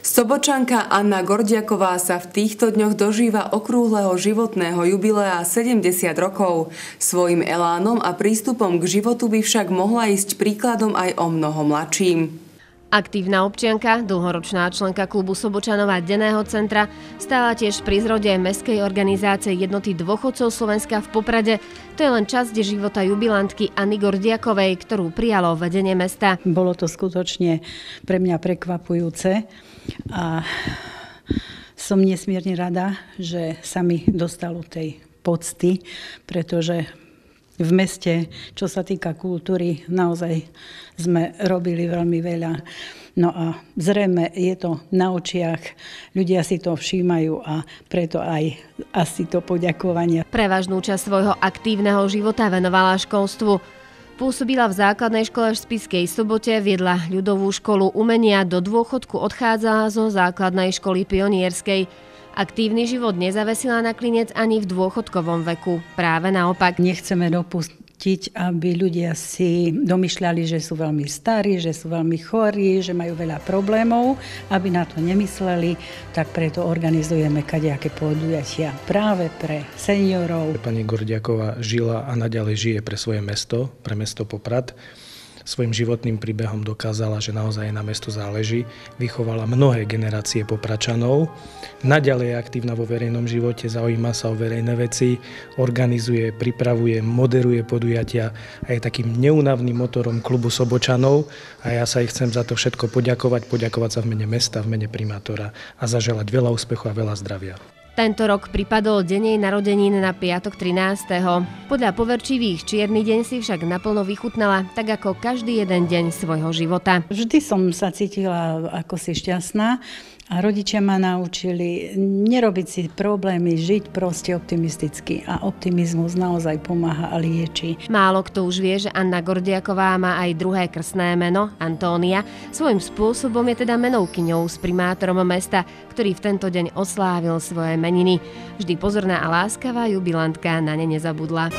Sobočanka Anna Gordiaková sa v týchto dňoch dožíva okrúhleho životného jubilea 70 rokov. Svojím elánom a prístupom k životu by však mohla ísť príkladom aj o mnoho mladším. Aktívna občianka, dlhoročná členka klubu Sobočanov a denného centra, stála tiež pri zrode mestskej organizácie Jednoty dôchodcov Slovenska v Poprade. To je len časť života jubilantky Anny Gordiakovej, ktorú prijalo vedenie mesta. Bolo to skutočne pre mňa prekvapujúce a som nesmierne rada, že sa mi dostalo tej pocty, pretože v meste, čo sa týka kultúry, naozaj sme robili veľmi veľa. No a zrejme je to na očiach, ľudia si to všímajú a preto aj asi to poďakovanie. Prevažnú časť svojho aktívneho života venovala školstvu. Pôsobila v základnej škole v Spišskej Sobote, viedla ľudovú školu umenia, do dôchodku odchádzala zo základnej školy pionierskej. Aktívny život nezavesila na klinec ani v dôchodkovom veku. Práve naopak. Nechceme dopustiť, aby ľudia si domýšľali, že sú veľmi starí, že sú veľmi chorí, že majú veľa problémov. Aby na to nemysleli, tak preto organizujeme kadejaké podujatia práve pre seniorov. Pani Gordiaková žila a naďalej žije pre svoje mesto, pre mesto Poprad. Svojím životným príbehom dokázala, že naozaj na mestu záleží. Vychovala mnohé generácie Popračanov. Naďalej je aktívna vo verejnom živote, zaujíma sa o verejné veci, organizuje, pripravuje, moderuje podujatia a je takým neúnavným motorom klubu Sobočanov. A ja sa jej chcem za to všetko poďakovať sa v mene mesta, v mene primátora a zaželať veľa úspechu a veľa zdravia. Tento rok pripadol deň jej narodenín na piatok 13. Podľa poverčivých čierny deň si však naplno vychutnala, tak ako každý jeden deň svojho života. Vždy som sa cítila ako si šťastná a rodičia ma naučili nerobiť si problémy, žiť proste optimisticky a optimizmus naozaj pomáha a lieči. Málo kto už vie, že Anna Gordiaková má aj druhé krstné meno, Antónia. Svojím spôsobom je teda menovkyňou s primátorom mesta, ktorý v tento deň oslávil svoje meniny. Vždy pozorná a láskavá jubilantka na ne nezabudla.